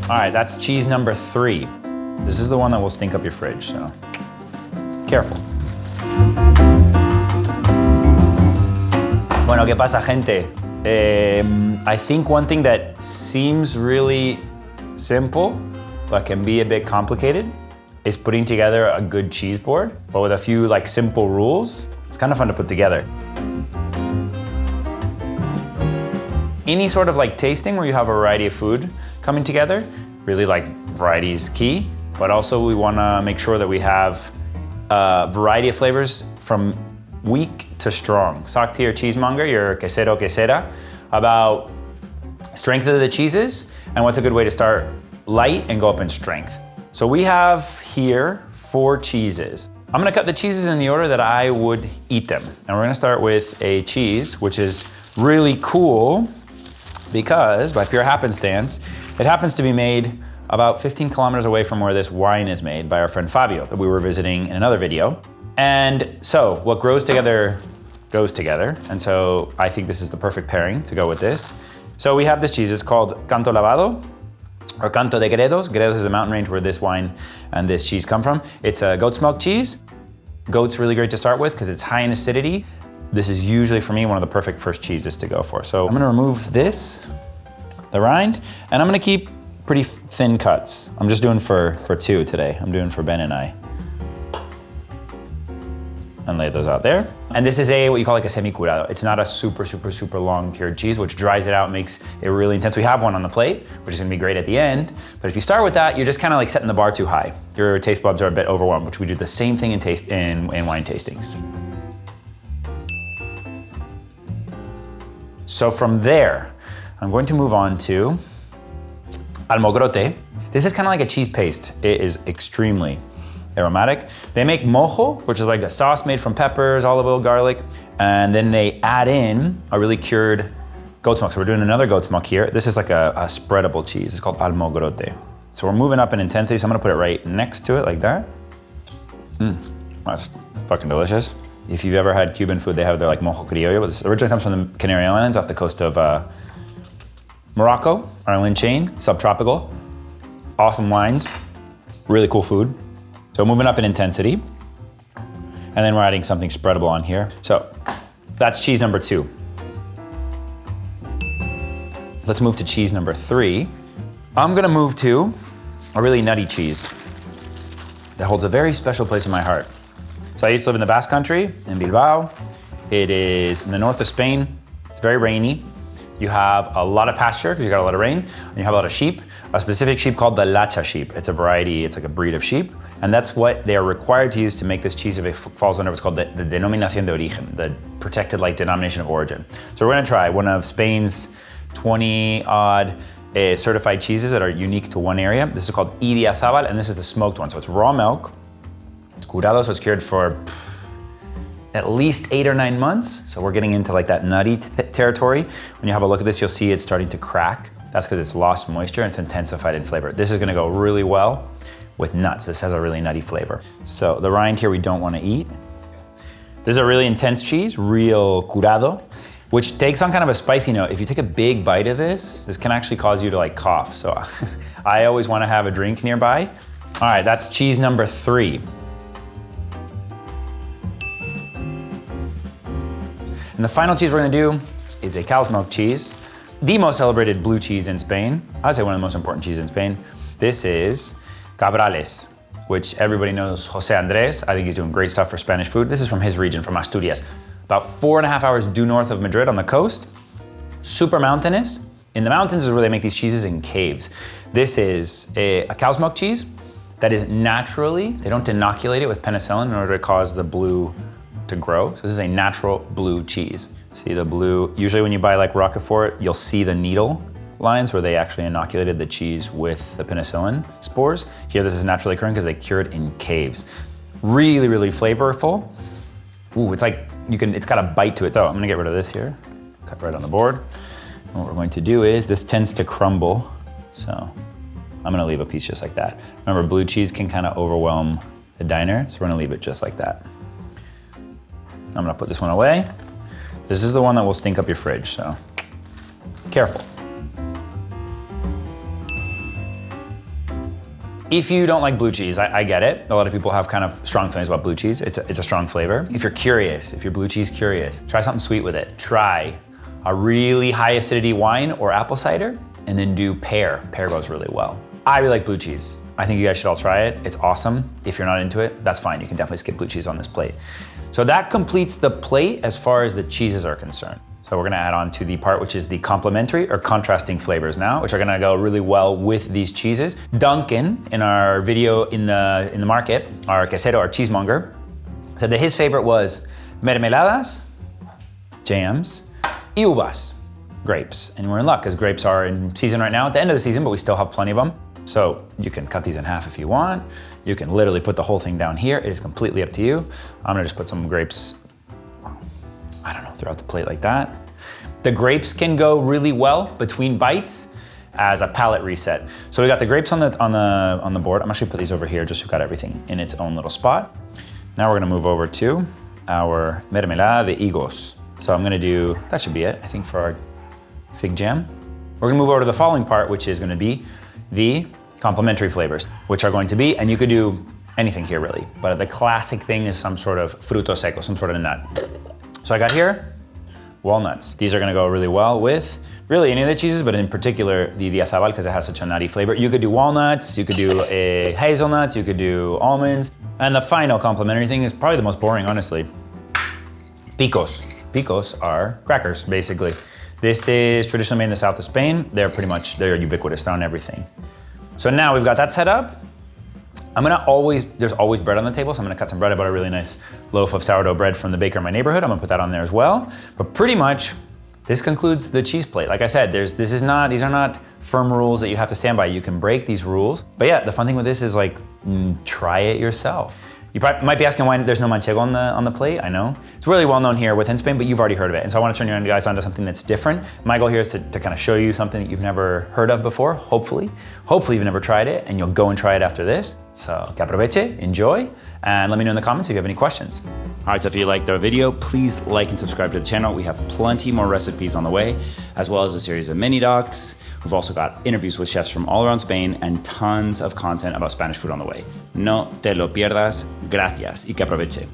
All right, that's cheese number 3. This is the one that will stink up your fridge, so careful. Bueno, ¿qué pasa, gente? I think one thing that seems really simple, but can be a bit complicated, is putting together a good cheese board, but with a few like simple rules. It's kind of fun to put together. Any sort of like tasting where you have a variety of food coming together, really like variety is key, but also we wanna make sure that we have a variety of flavors from weak to strong. Talk to your cheesemonger, your quesero, quesera, about strength of the cheeses and what's a good way to start light and go up in strength. So we have here 4 cheeses. I'm gonna cut the cheeses in the order that I would eat them. And we're gonna start with a cheese, which is really cool because by pure happenstance, it happens to be made about 15 kilometers away from where this wine is made by our friend Fabio that we were visiting in another video. And so what grows together goes together. And so I think this is the perfect pairing to go with this. So we have this cheese, it's called Canto Lavado or Canto de Gredos. Gredos is a mountain range where this wine and this cheese come from. It's a goat's milk cheese. Goat's really great to start with because it's high in acidity. This is usually for me one of the perfect first cheeses to go for. So I'm gonna remove this, the rind, and I'm gonna keep pretty thin cuts. I'm just doing for 2 today. I'm doing for Ben and I. And lay those out there. And this is what you call like a semi-curado. It's not a super, super, super long cured cheese, which dries it out, makes it really intense. We have one on the plate, which is gonna be great at the end. But if you start with that, you're just kind of like setting the bar too high. Your taste buds are a bit overwhelmed, which we do the same thing in wine tastings. So from there, I'm going to move on to Almogrote. This is kind of like a cheese paste. It is extremely aromatic. They make mojo, which is like a sauce made from peppers, olive oil, garlic, and then they add in a really cured goat's milk. So we're doing another goat's milk here. This is like a spreadable cheese. It's called Almogrote. So we're moving up in intensity, so I'm gonna put it right next to it like that. That's fucking delicious. If you've ever had Cuban food, they have their like mojo criollo, but this originally comes from the Canary Islands off the coast of Morocco, island chain, subtropical. Awesome wines, really cool food. So moving up in intensity, and then we're adding something spreadable on here. So that's cheese number 2. Let's move to cheese number 3. I'm gonna move to a really nutty cheese that holds a very special place in my heart. So I used to live in the Basque Country, in Bilbao. It is in the north of Spain. It's very rainy. You have a lot of pasture because you got a lot of rain, and you have a lot of sheep, a specific sheep called the Lacha sheep. It's a variety, it's like a breed of sheep, and that's what they are required to use to make this cheese if it falls under what's called the denominación de origen, the protected like denomination of origin. So we're gonna try one of Spain's 20 odd certified cheeses that are unique to one area. This is called Idiazabal, and this is the smoked one. So it's raw milk, it's curado, so it's cured for at least 8 or 9 months. So we're getting into like that nutty territory. When you have a look at this, you'll see it's starting to crack. That's because it's lost moisture and it's intensified in flavor. This is gonna go really well with nuts. This has a really nutty flavor. So the rind here we don't wanna eat. This is a really intense cheese, real curado, which takes on kind of a spicy note. If you take a big bite of this can actually cause you to like cough. So I always wanna have a drink nearby. All right, that's cheese number 3. And the final cheese we're gonna do is a cow's milk cheese, the most celebrated blue cheese in Spain. I'd say one of the most important cheeses in Spain. This is Cabrales, which everybody knows Jose Andres. I think he's doing great stuff for Spanish food. This is from his region, from Asturias. About 4.5 hours due north of Madrid on the coast. Super mountainous. In the mountains is where they make these cheeses in caves. This is a cow's milk cheese that is naturally, they don't inoculate it with penicillin in order to cause the blue to grow. So this is a natural blue cheese. See the blue, usually when you buy like Roquefort, you'll see the needle lines where they actually inoculated the cheese with the penicillin spores. Here this is naturally occurring because they cured in caves. Really, really flavorful. Ooh, it's like, it's got a bite to it though. I'm gonna get rid of this here. Cut right on the board. And what we're going to do is, this tends to crumble. So I'm gonna leave a piece just like that. Remember, blue cheese can kind of overwhelm the diner, so we're gonna leave it just like that. I'm gonna put this one away. This is the one that will stink up your fridge, so careful. If you don't like blue cheese, I get it. A lot of people have kind of strong feelings about blue cheese. It's a strong flavor. If you're curious, if you're blue cheese curious, try something sweet with it. Try a really high acidity wine or apple cider, and then do pear. Pear goes really well. I really like blue cheese. I think you guys should all try it. It's awesome. If you're not into it, that's fine. You can definitely skip blue cheese on this plate. So that completes the plate as far as the cheeses are concerned. So we're gonna add on to the part which is the complementary or contrasting flavors now, which are gonna go really well with these cheeses. Duncan, in our video in the market, our quesero, our cheesemonger, said that his favorite was mermeladas, jams, y uvas, grapes. And we're in luck because grapes are in season right now at the end of the season, but we still have plenty of them. So you can cut these in half if you want. You can literally put the whole thing down here. It is completely up to you. I'm gonna just put some grapes, I don't know, throughout the plate like that. The grapes can go really well between bites as a palate reset. So we got the grapes on the board. I'm actually put these over here just so we've got everything in its own little spot. Now we're gonna move over to our mermelada de higos. So I'm gonna do, that should be it, I think, for our fig jam. We're gonna move over to the following part, which is gonna be the complementary flavors, which are going to be, and you could do anything here really, but the classic thing is some sort of fruto seco, some sort of nut. So I got here walnuts. These are gonna go really well with really any of the cheeses, but in particular the Idiazabal because it has such a nutty flavor. You could do walnuts, you could do hazelnuts, you could do almonds. And the final complementary thing is probably the most boring, honestly. Picos. Picos are crackers, basically. This is traditionally made in the south of Spain. They're ubiquitous, they're on everything. So now we've got that set up. There's always bread on the table, so I'm gonna cut some bread. I bought a really nice loaf of sourdough bread from the baker in my neighborhood. I'm gonna put that on there as well. But pretty much, this concludes the cheese plate. Like I said, these are not firm rules that you have to stand by. You can break these rules. But yeah, the fun thing with this is like, try it yourself. You might be asking why there's no manchego on the plate. I know. It's really well known here within Spain, but you've already heard of it. And so I want to turn you guys onto something that's different. My goal here is to kind of show you something that you've never heard of before, hopefully. Hopefully you've never tried it and you'll go and try it after this. So que aproveche, enjoy, and let me know in the comments if you have any questions. All right, so if you liked our video, please like and subscribe to the channel. We have plenty more recipes on the way, as well as a series of mini docs. We've also got interviews with chefs from all around Spain and tons of content about Spanish food on the way. No te lo pierdas. Gracias y que aproveche.